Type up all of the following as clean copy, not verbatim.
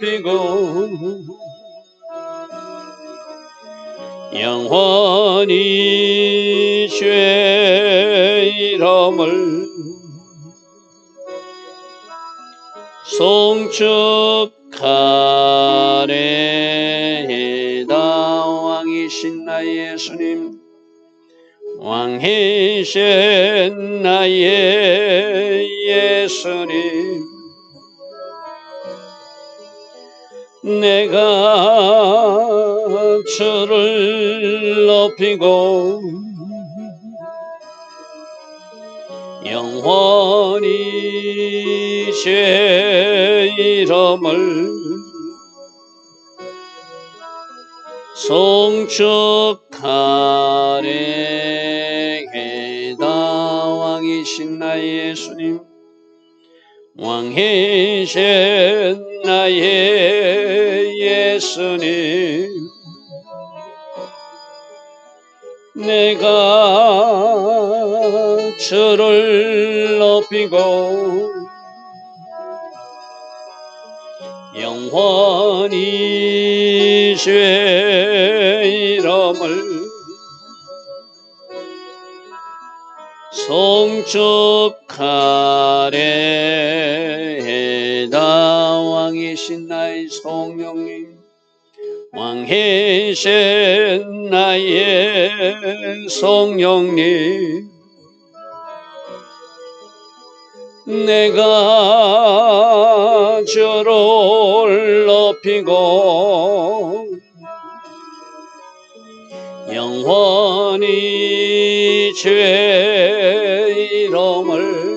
높이고 영원히 주의 이름을 송축하래다. 왕이신 나의 예수님, 왕이신 나의 예수님, 내가 주를 높이고 영원히 주의 이름을 송축하래다. 왕이신 나의 예수님, 왕이신 나의 예수님, 내가 주를 높이고 영원히 주의 이름을 송축하래다. 왕이신 나의 성령님, 왕이신 나의 성령님, 내가 주를 높이고 영원히 주의 이름을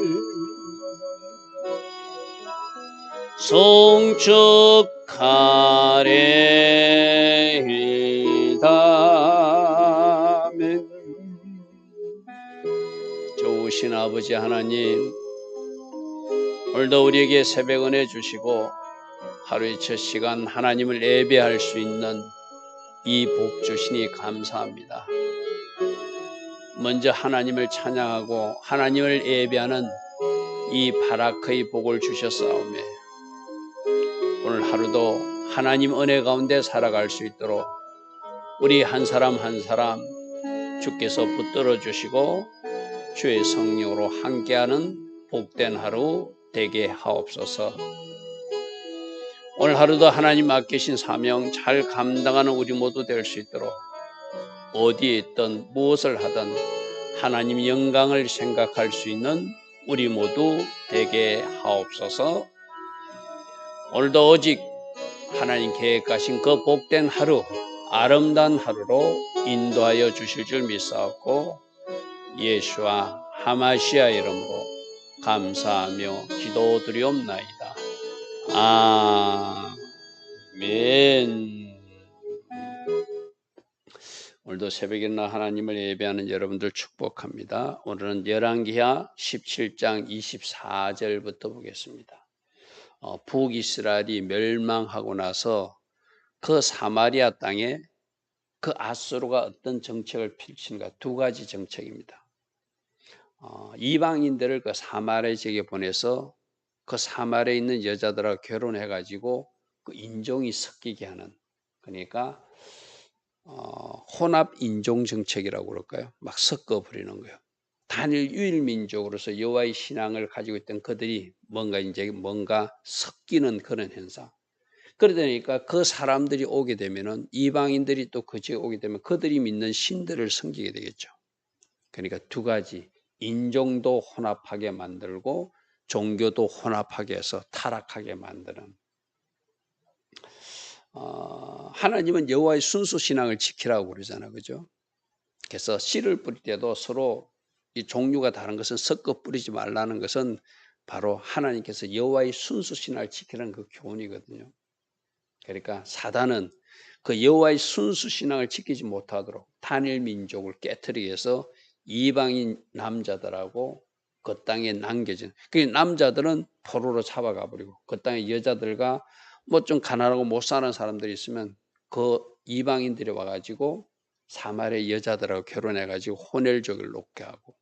송축하래다. 아멘. 좋으신 아버지 하나님, 오늘도 우리에게 새벽 은혜 주시고 하루의 첫 시간 하나님을 예배할 수 있는 이 복 주시니 감사합니다. 먼저 하나님을 찬양하고 하나님을 예배하는 이 바라크의 복을 주셨사오매 오늘 하루도 하나님 은혜 가운데 살아갈 수 있도록 우리 한 사람 한 사람 주께서 붙들어 주시고 주의 성령으로 함께하는 복된 하루 되게 하옵소서. 오늘 하루도 하나님 맡기신 사명 잘 감당하는 우리 모두 될 수 있도록 어디에 있든 무엇을 하든 하나님 영광을 생각할 수 있는 우리 모두 되게 하옵소서. 오늘도 오직 하나님 계획하신 그 복된 하루, 아름다운 하루로 인도하여 주실 줄 믿사옵고 예수와 하마시아 이름으로 감사하며 기도드리옵나이다. 아멘. 오늘도 새벽이나 하나님을 예배하는 여러분들 축복합니다. 오늘은 열왕기하 17장 24절부터 보겠습니다. 북이스라엘이 멸망하고 나서 그 사마리아 땅에 그 아수르가 어떤 정책을 펼치는가, 두 가지 정책입니다. 이방인들을 그 사마리아 지역에 보내서 그 사마리아에 있는 여자들하고 결혼해가지고 그 인종이 섞이게 하는, 그러니까 혼합 인종 정책이라고 그럴까요? 막 섞어 버리는 거예요. 단일 유일 민족으로서 여호와의 신앙을 가지고 있던 그들이 뭔가 섞이는 그런 현상. 그러다 보니까 그 사람들이 오게 되면은 이방인들이 또 그 지역에 오게 되면 그들이 믿는 신들을 섬기게 되겠죠. 그러니까 두 가지, 인종도 혼합하게 만들고 종교도 혼합하게 해서 타락하게 만드는. 하나님은 여호와의 순수 신앙을 지키라고 그러잖아요, 그죠? 그래서 씨를 뿌릴 때도 서로 이 종류가 다른 것은 섞어 뿌리지 말라는 것은 바로 하나님께서 여호와의 순수 신앙을 지키라는 그 교훈이거든요. 그러니까 사단은 그 여호와의 순수 신앙을 지키지 못하도록 단일 민족을 깨트리기 위해서 이방인 남자들하고 그 땅에 남겨진, 그 남자들은 포로로 잡아가 버리고 그 땅에 여자들과 뭐 좀 가난하고 못 사는 사람들이 있으면 그 이방인들이 와가지고 사마리아 여자들하고 결혼해가지고 혼혈족을 놓게 하고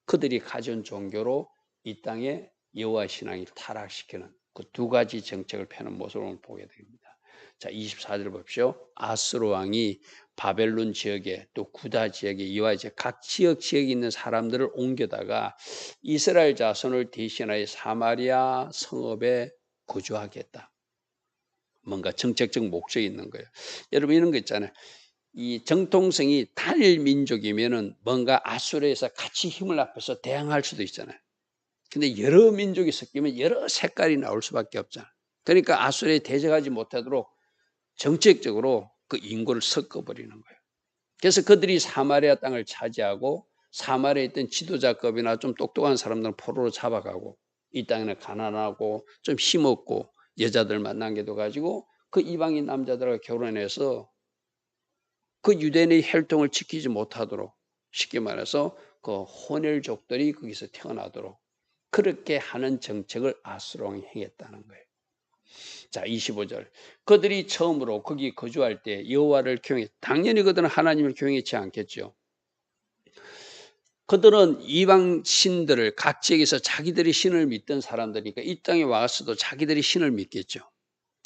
그들이 가진 종교로 이 땅에 여호와 신앙을 타락시키는 그 두 가지 정책을 펴는 모습을 오늘 보게 됩니다. 자, 24절 보십시오. 아스로 왕이 바벨론 지역에 또 구다 지역에 이와 이제 각 지역에 있는 사람들을 옮겨다가 이스라엘 자손을 대신하여 사마리아 성읍에 거주하겠다. 뭔가 정책적 목적이 있는 거예요. 여러분 이런 거 있잖아요. 이 정통성이 단일 민족이면은 뭔가 아수르에서 같이 힘을 합해서 대항할 수도 있잖아요. 근데 여러 민족이 섞이면 여러 색깔이 나올 수밖에 없잖아요. 그러니까 아수르에 대적하지 못하도록 정책적으로 그 인구를 섞어버리는 거예요. 그래서 그들이 사마리아 땅을 차지하고 사마리아에 있던 지도자급이나 좀 똑똑한 사람들은 포로로 잡아가고 이 땅에는 가난하고 좀 힘없고 여자들만 남겨둬가지고 그 이방인 남자들과 결혼해서 그 유대인의 혈통을 지키지 못하도록 쉽게 말해서 그 혼혈족들이 거기서 태어나도록 그렇게 하는 정책을 아수르 왕이 행했다는 거예요. 자, 25절. 그들이 처음으로 거기 거주할 때 여호와를 경외, 당연히 그들은 하나님을 경외치 않겠죠. 그들은 이방 신들을 각 지역에서 자기들이 신을 믿던 사람들이니까 이 땅에 와서도 자기들이 신을 믿겠죠.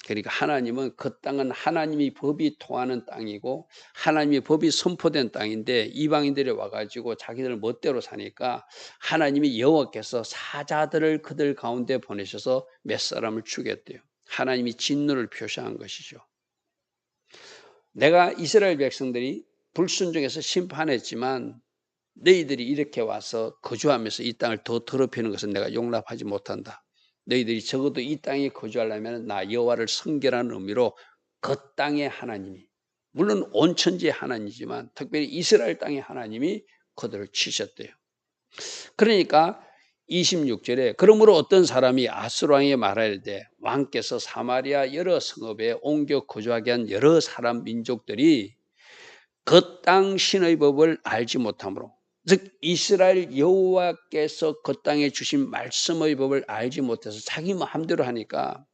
그러니까 하나님은 그 땅은 하나님이 법이 통하는 땅이고 하나님의 법이 선포된 땅인데 이방인들이 와가지고 자기들 멋대로 사니까 하나님이 여호와께서 사자들을 그들 가운데 보내셔서 몇 사람을 죽였대요. 하나님이 진노를 표시한 것이죠. 내가 이스라엘 백성들이 불순종해서 심판했지만 너희들이 이렇게 와서 거주하면서 이 땅을 더 더럽히는 것은 내가 용납하지 못한다. 너희들이 적어도 이 땅에 거주하려면 나 여호와를 섬기라는 의미로 그 땅의 하나님이, 물론 온 천지의 하나님이지만 특별히 이스라엘 땅의 하나님이 그들을 치셨대요. 그러니까 26절에 그러므로 어떤 사람이 아수르 왕에게 말하되 왕께서 사마리아 여러 성읍에 옮겨 거주하게 한 여러 사람 민족들이 그 땅 신의 법을 알지 못하므로, 즉 이스라엘 여호와께서 그 땅에 주신 말씀의 법을 알지 못해서 자기 마음대로 하니까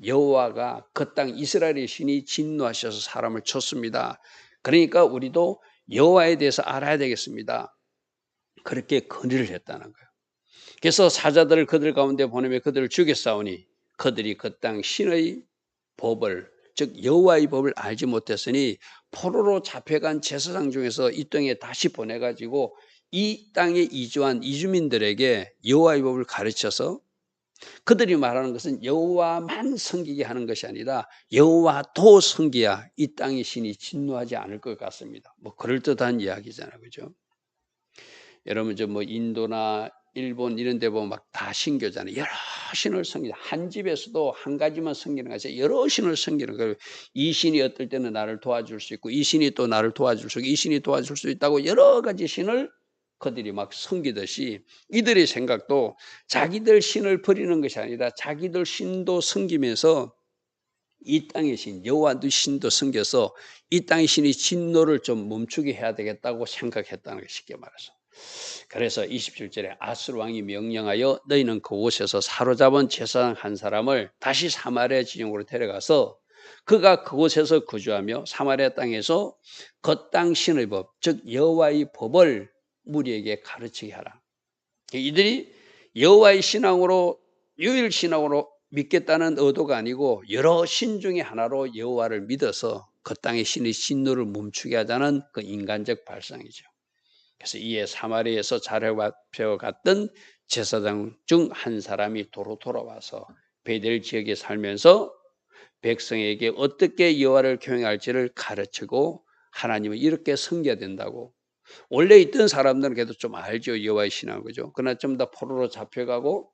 여호와가 그 땅 이스라엘의 신이 진노하셔서 사람을 쳤습니다. 그러니까 우리도 여호와에 대해서 알아야 되겠습니다. 그렇게 건의를 했다는 거예요. 그래서 사자들을 그들 가운데 보내며 그들을 죽였사오니 그들이 그 땅 신의 법을, 즉 여호와의 법을 알지 못했으니 포로로 잡혀간 제사장 중에서 이 땅에 다시 보내가지고 이 땅에 이주한 이주민들에게 여호와의 법을 가르쳐서 그들이 말하는 것은 여호와만 섬기게 하는 것이 아니라 여호와도 섬기야 이 땅의 신이 진노하지 않을 것 같습니다. 뭐 그럴듯한 이야기잖아요, 그죠? 여러분 저 뭐 인도나 일본 이런 데 보면 막 다 신교잖아요. 여러 신을 섬기자. 한 집에서도 한 가지만 섬기는 것이 여러 신을 섬기는 거예요. 이 신이 어떨 때는 나를 도와줄 수 있고 이 신이 또 나를 도와줄 수 있고 이 신이 도와줄 수 있다고 여러 가지 신을 그들이 막 섬기듯이 이들의 생각도 자기들 신을 버리는 것이 아니라 자기들 신도 섬기면서 이 땅의 신, 여호와의 신도 섬겨서 이 땅의 신이 진노를 좀 멈추게 해야 되겠다고 생각했다는 거 쉽게 말해서. 그래서 27절에 아수르 왕이 명령하여 너희는 그곳에서 사로잡은 제사장 한 사람을 다시 사마리아 지역으로 데려가서 그가 그곳에서 거주하며 사마리아 땅에서 그 땅 신의 법, 즉 여호와의 법을 무리에게 가르치게 하라. 이들이 여호와의 신앙으로 유일 신앙으로 믿겠다는 의도가 아니고 여러 신 중에 하나로 여호와를 믿어서 그 땅의 신의 진노를 멈추게 하자는 그 인간적 발상이죠. 그래서 이에 사마리아에서 잡혀갔던 제사장 중 한 사람이 도로 돌아와서 베델 지역에 살면서 백성에게 어떻게 여호와를 경외할지를 가르치고 하나님을 이렇게 섬겨야 된다고. 원래 있던 사람들은 그래도 좀 알죠, 여호와의 신앙을, 그죠? 그러나 좀 더 포로로 잡혀가고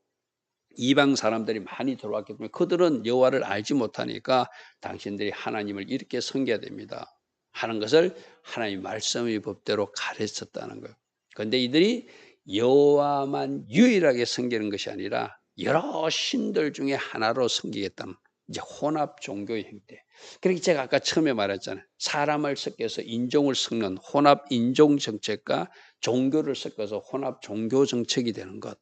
이방 사람들이 많이 들어왔기 때문에 그들은 여호와를 알지 못하니까 당신들이 하나님을 이렇게 섬겨야 됩니다 하는 것을 하나님 말씀의 법대로 가르쳤다는 거예요. 그런데 이들이 여호와만 유일하게 섬기는 것이 아니라 여러 신들 중에 하나로 섬기겠다는 이제 혼합 종교의 형태. 그렇게 제가 아까 처음에 말했잖아요. 사람을 섞여서 인종을 섞는 혼합 인종 정책과 종교를 섞어서 혼합 종교 정책이 되는 것.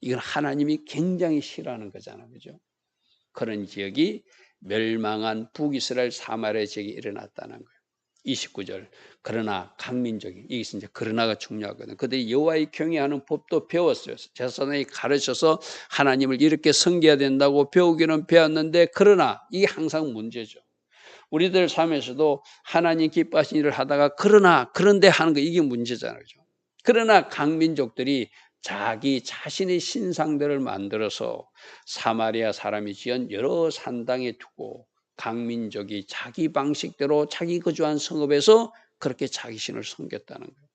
이건 하나님이 굉장히 싫어하는 거잖아요, 그죠? 그런 지역이 멸망한 북이스라엘 사마리아 지역이 일어났다는 거예요. 29절. 그러나 강민족이, 여기서 이제 그러나가 중요하거든요. 그들이 여호와의 경외하는 법도 배웠어요. 제사장이 가르쳐서 하나님을 이렇게 섬겨야 된다고 배우기는 배웠는데, 그러나 이게 항상 문제죠. 우리들 삶에서도 하나님 기뻐하신 일을 하다가 그러나 그런데 하는 거, 이게 문제잖아요. 그죠? 그러나 강민족들이 자기 자신의 신상들을 만들어서 사마리아 사람이 지은 여러 산당에 두고 강민족이 자기 방식대로 자기 거주한 성읍에서 그렇게 자기 신을 섬겼다는 거예요.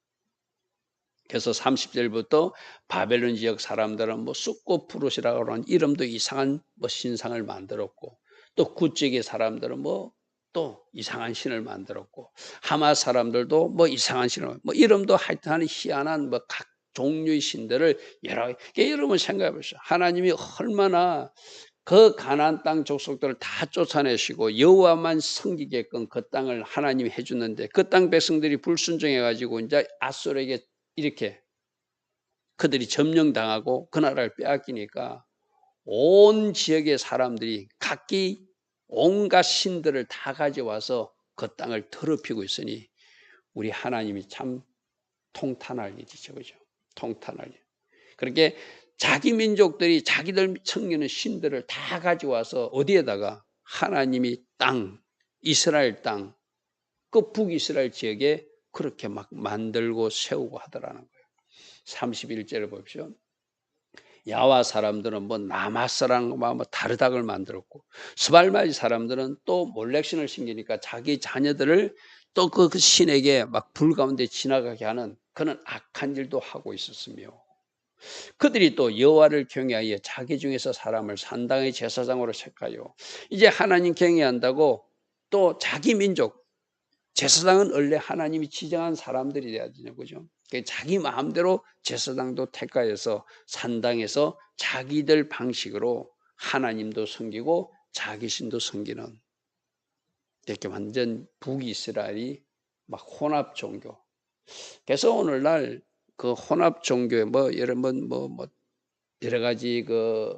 그래서 30절부터 바벨론 지역 사람들은 뭐 쑥고푸릇이라고 하는 이름도 이상한 뭐 신상을 만들었고, 또 구지의 사람들은 뭐 또 이상한 신을 만들었고, 하마 사람들도 뭐 이상한 신을, 뭐 이름도 하여튼 희한한 뭐 각 종류의 신들을 여러 개. 여러분 생각해 보세요. 하나님이 얼마나 그 가나안 땅 족속들을 다 쫓아내시고 여호와만 섬기게끔 그 땅을 하나님이 해주는데, 그 땅 백성들이 불순종해 가지고 이제 아수르에게 이렇게 그들이 점령당하고 그 나라를 빼앗기니까 온 지역의 사람들이 각기 온갖 신들을 다 가져와서 그 땅을 더럽히고 있으니 우리 하나님이 참 통탄할 일이죠. 그죠? 통탄할 일. 그렇게 자기 민족들이 자기들 섬기는 신들을 다 가져와서 어디에다가, 하나님이 땅, 이스라엘 땅, 그 북이스라엘 지역에 그렇게 막 만들고 세우고 하더라는 거예요. 31절을 보십시오. 야와 사람들은 뭐 나마스랑 뭐 다르닥을 만들었고, 스발마이 사람들은 또 몰렉신을 섬기니까 자기 자녀들을 또 그 신에게 막 불 가운데 지나가게 하는 그런 악한 일도 하고 있었으며, 그들이 또 여호와를 경외하여 자기 중에서 사람을 산당의 제사장으로 택하여 이제 하나님 경외한다고 또 자기 민족, 제사장은 원래 하나님이 지정한 사람들이 돼야 되죠. 그죠? 자기 마음대로 제사장도 택하여서 산당에서 자기들 방식으로 하나님도 섬기고 자기 신도 섬기는, 이렇게 완전 북이스라엘이 막 혼합 종교. 그래서 오늘날 그 혼합 종교에 뭐 여러 가지 그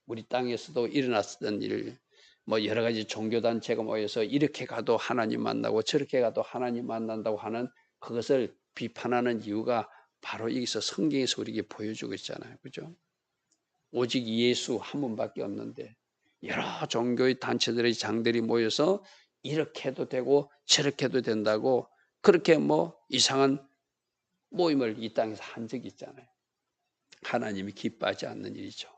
우리 땅에서도 일어났던 일, 뭐 여러 가지 종교 단체가 모여서 이렇게 가도 하나님 만나고 저렇게 가도 하나님 만난다고 하는, 그것을 비판하는 이유가 바로 여기서 성경에서 우리에게 보여주고 있잖아요. 그죠? 오직 예수 한 분밖에 없는데 여러 종교의 단체들의 장들이 모여서 이렇게 해도 되고 저렇게 해도 된다고 그렇게 뭐 이상한 모임을 이 땅에서 한 적이 있잖아요. 하나님이 기뻐하지 않는 일이죠.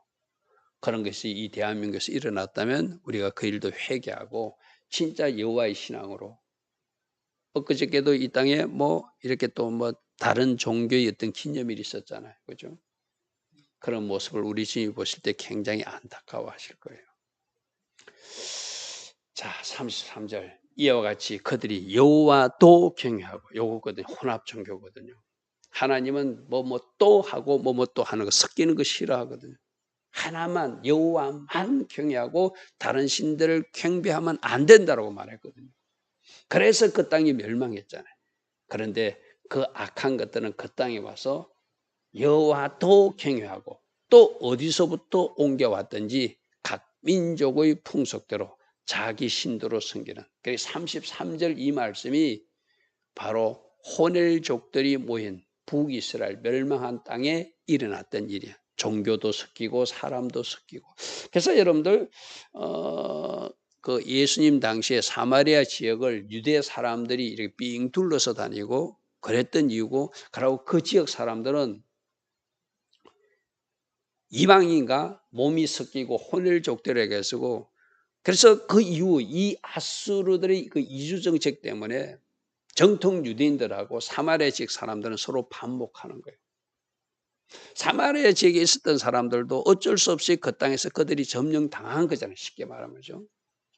그런 것이 이 대한민국에서 일어났다면 우리가 그 일도 회개하고 진짜 여호와의 신앙으로, 엊그저께도 이 땅에 뭐 이렇게 또 뭐 다른 종교의 어떤 기념일이 있었잖아요. 그죠? 그런 모습을 우리 주님이 보실 때 굉장히 안타까워하실 거예요. 자, 33절. 이와 같이 그들이 여호와도 경외하고, 요거거든요. 혼합 종교거든요. 하나님은 뭐 또 하고 뭐 또 하는 거, 섞이는 거 싫어하거든요. 하나만, 여호와만 경외하고 다른 신들을 경배하면 안 된다고 말했거든요. 그래서 그 땅이 멸망했잖아요. 그런데 그 악한 것들은 그 땅에 와서 여호와도 경외하고 또 어디서부터 옮겨왔든지 각 민족의 풍속대로 자기 신도로 섬기는, 그래서 33절 이 말씀이 바로 호넬족들이 모인 북이스라엘 멸망한 땅에 일어났던 일이야. 종교도 섞이고 사람도 섞이고. 그래서 여러분들 그 예수님 당시에 사마리아 지역을 유대 사람들이 이렇게 삥 둘러서 다니고 그랬던 이유고, 그리고 그 지역 사람들은 이방인과 몸이 섞이고 혼혈족들에게 쓰고, 그래서 그 이후 이 아수르들의 그 이주 정책 때문에 정통 유대인들하고 사마리아 지역 사람들은 서로 반목하는 거예요. 사마리아 지역에 있었던 사람들도 어쩔 수 없이 그 땅에서 그들이 점령당한 거잖아요. 쉽게 말하면죠.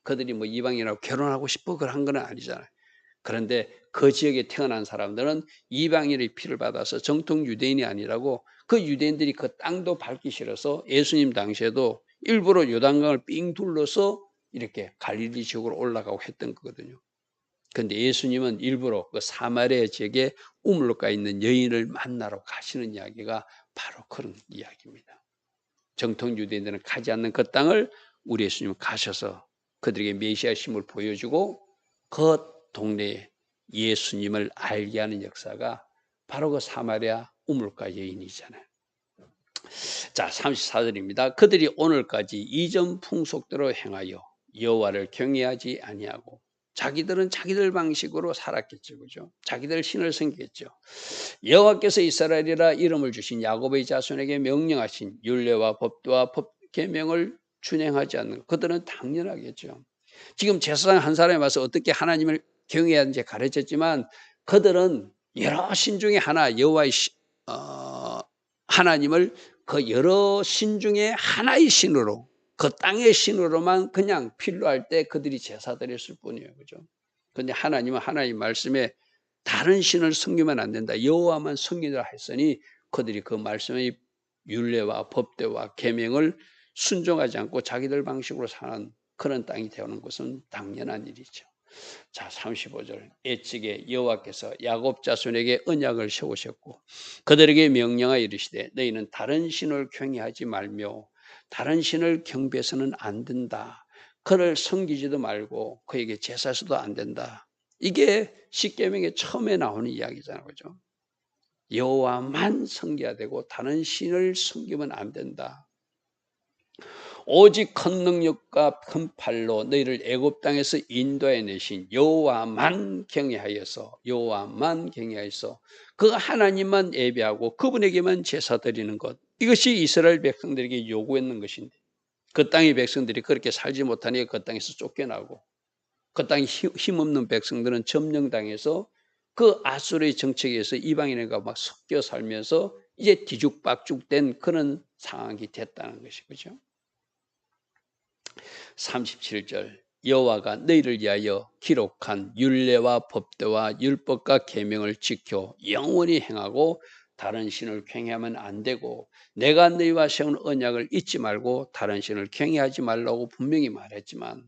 그들이 뭐 이방인하고 결혼하고 싶어 그런 건 아니잖아요. 그런데 그 지역에 태어난 사람들은 이방인의 피를 받아서 정통 유대인이 아니라고, 그 유대인들이 그 땅도 밟기 싫어서 예수님 당시에도 일부러 요단강을 삥 둘러서 이렇게 갈릴리 지역으로 올라가고 했던 거거든요. 그런데 예수님은 일부러 그 사마리아 지역에 우물가 있는 여인을 만나러 가시는 이야기가 바로 그런 이야기입니다. 정통 유대인들은 가지 않는 그 땅을 우리 예수님은 가셔서 그들에게 메시아심을 보여주고 그 동네에 예수님을 알게 하는 역사가 바로 그 사마리아 우물가 여인이잖아요. 자, 34절입니다. 그들이 오늘까지 이전 풍속대로 행하여 여호와를 경외하지 아니하고 자기들은 자기들 방식으로 살았겠죠. 그죠? 자기들 신을 섬기겠죠. 여호와께서 이스라엘이라 이름을 주신 야곱의 자손에게 명령하신 율례와 법도와 법 계명을 준행하지 않는 것. 그들은 당연하겠죠. 지금 제사장 한 사람이 와서 어떻게 하나님을 경외해야 하는지 가르쳤지만 그들은 여러 신 중에 하나 여호와의 하나님을 그 여러 신 중에 하나의 신으로 그 땅의 신으로만 그냥 필요할 때 그들이 제사 드렸을 뿐이에요. 그죠? 근데 하나님은 하나님 말씀에 다른 신을 섬기면 안 된다. 여호와만 섬기라 했으니 그들이 그 말씀의 율례와 법대와 계명을 순종하지 않고 자기들 방식으로 사는 그런 땅이 되는 것은 당연한 일이죠. 자, 35절. 애찍에 여호와께서 야곱 자손에게 언약을 세우셨고 그들에게 명령하여 이르시되 너희는 다른 신을 경외하지 말며 다른 신을 경배해서는 안 된다. 그를 섬기지도 말고 그에게 제사서도 안 된다. 이게 십계명의 처음에 나오는 이야기잖아요. 그죠? 여호와만 섬겨야 되고 다른 신을 섬기면 안 된다. 오직 큰 능력과 큰 팔로 너희를 애굽 땅에서 인도해 내신 여호와만 경외하여서 그 하나님만 예배하고 그분에게만 제사 드리는 것, 이것이 이스라엘 백성들에게 요구했는 것인데 그 땅의 백성들이 그렇게 살지 못하니 그 땅에서 쫓겨나고 그 땅에 힘없는 백성들은 점령당해서 그 아수르의 정책에 의해서 이방인과 막 섞여 살면서 이제 뒤죽박죽된 그런 상황이 됐다는 것이죠. 37절. 여호와가 너희를 위하여 기록한 율례와 법도와 율법과 계명을 지켜 영원히 행하고 다른 신을 경외하면 안 되고 내가 너희와 세운 언약을 잊지 말고 다른 신을 경외하지 말라고 분명히 말했지만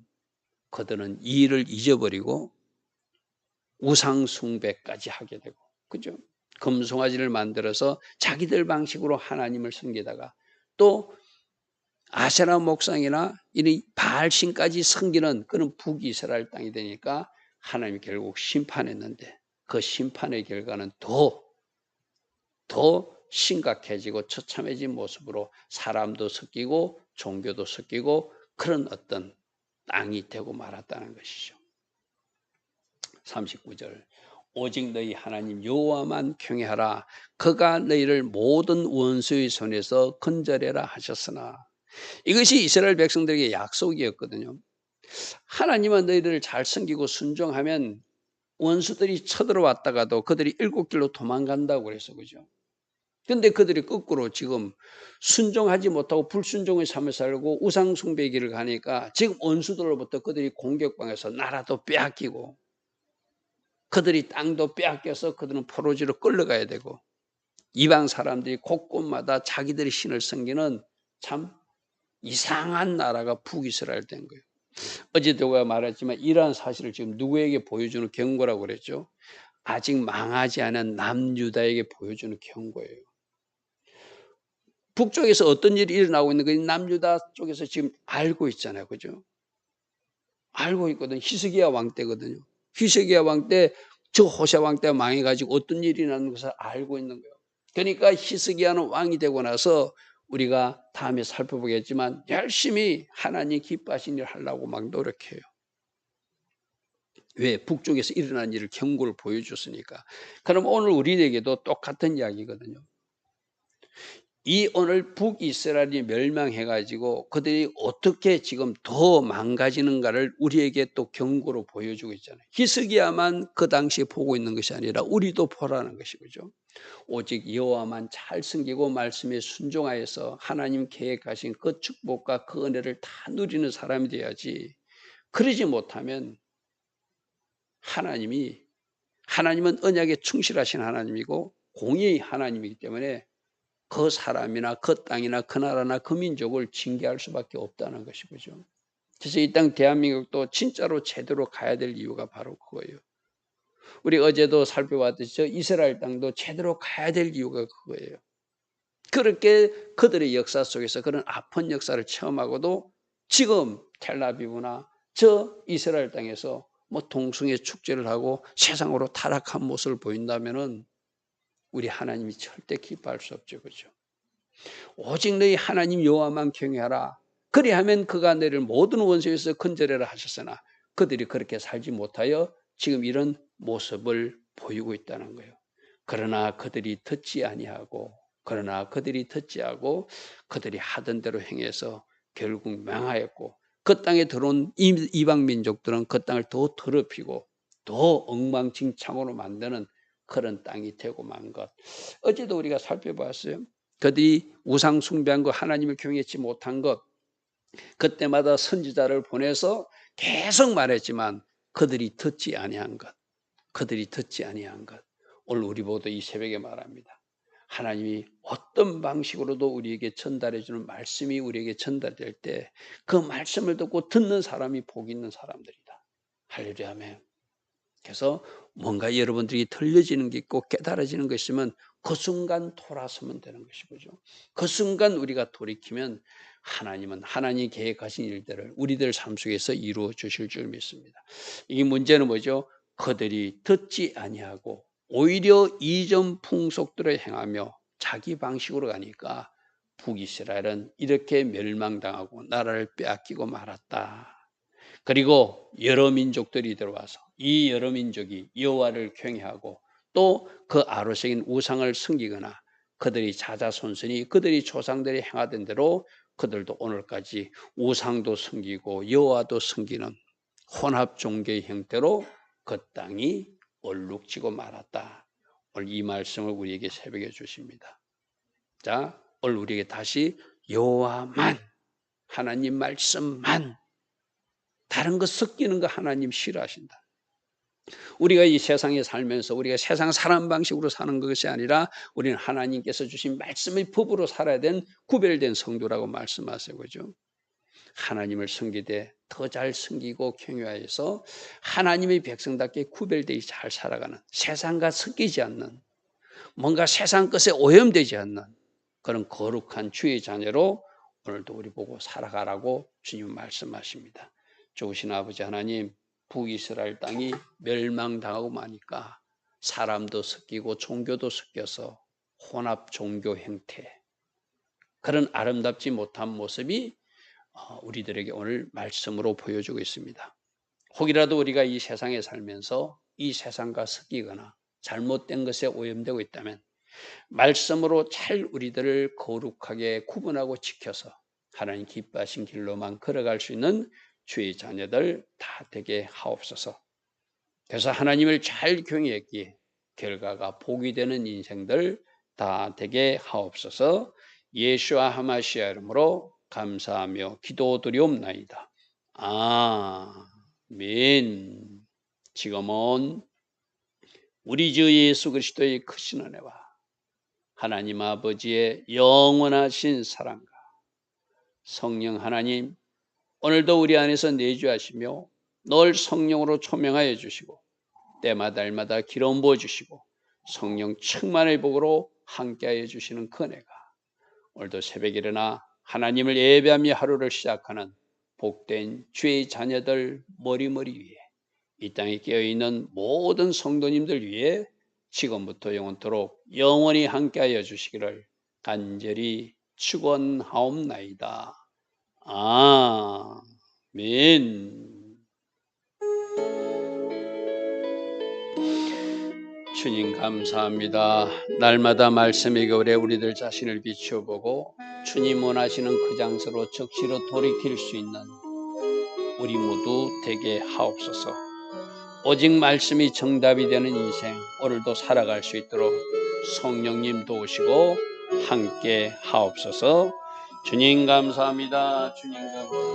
그들은 이 일을 잊어버리고 우상 숭배까지 하게 되고, 그죠? 금송아지를 만들어서 자기들 방식으로 하나님을 섬기다가 또 아세라 목상이나 이 바알신까지 섬기는 그런 북이스라엘 땅이 되니까 하나님이 결국 심판했는데 그 심판의 결과는 더 심각해지고 처참해진 모습으로 사람도 섞이고 종교도 섞이고 그런 어떤 땅이 되고 말았다는 것이죠. 39절. 오직 너희 하나님 여호와만 경외하라. 그가 너희를 모든 원수의 손에서 건져내라 하셨으나, 이것이 이스라엘 백성들에게 약속이었거든요. 하나님은 너희들을 잘 섬기고 순종하면 원수들이 쳐들어왔다가도 그들이 일곱 길로 도망간다고 그래서, 그죠? 근데 그들이 거꾸로 지금 순종하지 못하고 불순종의 삶을 살고 우상 숭배의 길을 가니까 지금 원수들로부터 그들이 공격당해서 나라도 빼앗기고 그들이 땅도 빼앗겨서 그들은 포로지로 끌려가야 되고 이방 사람들이 곳곳마다 자기들의 신을 섬기는 참 이상한 나라가 북이스라엘 된 거예요. 어제도 제가 말했지만 이러한 사실을 지금 누구에게 보여주는 경고라고 그랬죠? 아직 망하지 않은 남유다에게 보여주는 경고예요. 북쪽에서 어떤 일이 일어나고 있는 거 남유다 쪽에서 지금 알고 있잖아요. 그죠? 알고 있거든. 히스기야 왕 때거든요. 히스기야 왕 때 저 호세 왕 때 망해가지고 어떤 일이 일어나는 것을 알고 있는 거예요. 그러니까 히스기야는 왕이 되고 나서 우리가 다음에 살펴보겠지만 열심히 하나님 기뻐하신 일을 하려고 막 노력해요. 왜? 북쪽에서 일어난 일을 경고를 보여줬으니까. 그럼 오늘 우리에게도 똑같은 이야기거든요. 이 오늘 북이스라엘이 멸망해가지고 그들이 어떻게 지금 더 망가지는가를 우리에게 또 경고로 보여주고 있잖아요. 히스기야만 그 당시에 보고 있는 것이 아니라 우리도 보라는 것이죠. 오직 여호와만 잘 섬기고 말씀에 순종하여서 하나님 계획하신 그 축복과 그 은혜를 다 누리는 사람이 돼야지. 그러지 못하면 하나님은 언약에 충실하신 하나님이고 공의의 하나님이기 때문에 그 사람이나 그 땅이나 그 나라나 그 민족을 징계할 수밖에 없다는 것이죠. 그래서 이 땅 대한민국도 진짜로 제대로 가야 될 이유가 바로 그거예요. 우리 어제도 살펴봤듯이 저 이스라엘 땅도 제대로 가야 될 이유가 그거예요. 그렇게 그들의 역사 속에서 그런 아픈 역사를 체험하고도 지금 텔라비브나 저 이스라엘 땅에서 뭐 동성애 축제를 하고 세상으로 타락한 모습을 보인다면은 우리 하나님이 절대 기뻐할 수 없죠. 그죠? 오직 너희 하나님 여호와만 경외하라. 그리하면 그가 너희를 모든 원수에서 건져내라 하셨으나 그들이 그렇게 살지 못하여 지금 이런 모습을 보이고 있다는 거예요. 그러나 그들이 듣지 아니하고 그들이 하던 대로 행해서 결국 망하였고 그 땅에 들어온 이방 민족들은 그 땅을 더 더럽히고 더 엉망진창으로 만드는 그런 땅이 되고 만 것. 어제도 우리가 살펴봤어요. 그들이 우상 숭배한 것, 하나님을 경외치 못한 것, 그때마다 선지자를 보내서 계속 말했지만 그들이 듣지 아니한 것. 오늘 우리 모두 이 새벽에 말합니다. 하나님이 어떤 방식으로도 우리에게 전달해 주는 말씀이 우리에게 전달될 때 그 말씀을 듣고 듣는 사람이 복 있는 사람들이다. 할렐루야 아멘. 그래서 뭔가 여러분들이 들려지는 게 있고 깨달아지는 것이 있으면 그 순간 돌아서면 되는 것이죠. 그 순간 우리가 돌이키면 하나님은 하나님이 계획하신 일들을 우리들 삶 속에서 이루어 주실 줄 믿습니다. 이 문제는 뭐죠? 그들이 듣지 아니하고 오히려 이전 풍속들을 행하며 자기 방식으로 가니까 북이스라엘은 이렇게 멸망당하고 나라를 빼앗기고 말았다. 그리고 여러 민족들이 들어와서 이 여러 민족이 여호와를 경외하고 또 그 아로새긴 우상을 섬기거나 그들이 자자손손이 그들이 조상들이 행하던 대로 그들도 오늘까지 우상도 섬기고 여호와도 섬기는 혼합 종교의 형태로 그 땅이 얼룩지고 말았다. 오늘 이 말씀을 우리에게 새벽에 주십니다. 자, 오늘 우리에게 다시 여호와만, 하나님 말씀만, 다른 거 섞이는 거 하나님 싫어하신다. 우리가 이 세상에 살면서 우리가 세상 사람 방식으로 사는 것이 아니라 우리는 하나님께서 주신 말씀의 법으로 살아야 되는 구별된 성도라고 말씀하세요. 그죠? 하나님을 섬기되 더 잘 섬기고 경외하여서 하나님의 백성답게 구별되어 잘 살아가는, 세상과 섞이지 않는, 뭔가 세상 것에 오염되지 않는 그런 거룩한 주의 자녀로 오늘도 우리 보고 살아가라고 주님 말씀하십니다. 좋으신 아버지 하나님, 북이스라엘 땅이 멸망당하고 마니까 사람도 섞이고 종교도 섞여서 혼합 종교 형태, 그런 아름답지 못한 모습이 우리들에게 오늘 말씀으로 보여주고 있습니다. 혹이라도 우리가 이 세상에 살면서 이 세상과 섞이거나 잘못된 것에 오염되고 있다면 말씀으로 잘 우리들을 거룩하게 구분하고 지켜서 하나님 기뻐하신 길로만 걸어갈 수 있는 주의 자녀들 다 되게 하옵소서. 그래서 하나님을 잘 경외했기에 결과가 복이 되는 인생들 다 되게 하옵소서. 예수와 하마시아 이름으로 감사하며 기도드리옵나이다. 아멘. 지금은 우리 주 예수 그리스도의 크신 은혜와 하나님 아버지의 영원하신 사랑과 성령 하나님, 오늘도 우리 안에서 내주하시며 늘 성령으로 초명하여 주시고 때마다 기름 부어주시고 성령 충만의 복으로 함께하여 주시는 그 은혜가 오늘도 새벽에 일어나 하나님을 예배하며 하루를 시작하는 복된 주의 자녀들 머리머리 위에 이 땅에 깨어있는 모든 성도님들 위해 지금부터 영원토록 영원히 함께하여 주시기를 간절히 축원하옵나이다. 아멘. 주님 감사합니다. 날마다 말씀의 겨울에 우리들 자신을 비추어보고 주님 원하시는 그 장소로 적시로 돌이킬 수 있는 우리 모두 되게 하옵소서. 오직 말씀이 정답이 되는 인생 오늘도 살아갈 수 있도록 성령님 도우시고 함께 하옵소서. 주님 감사합니다. 주님 감사합니다.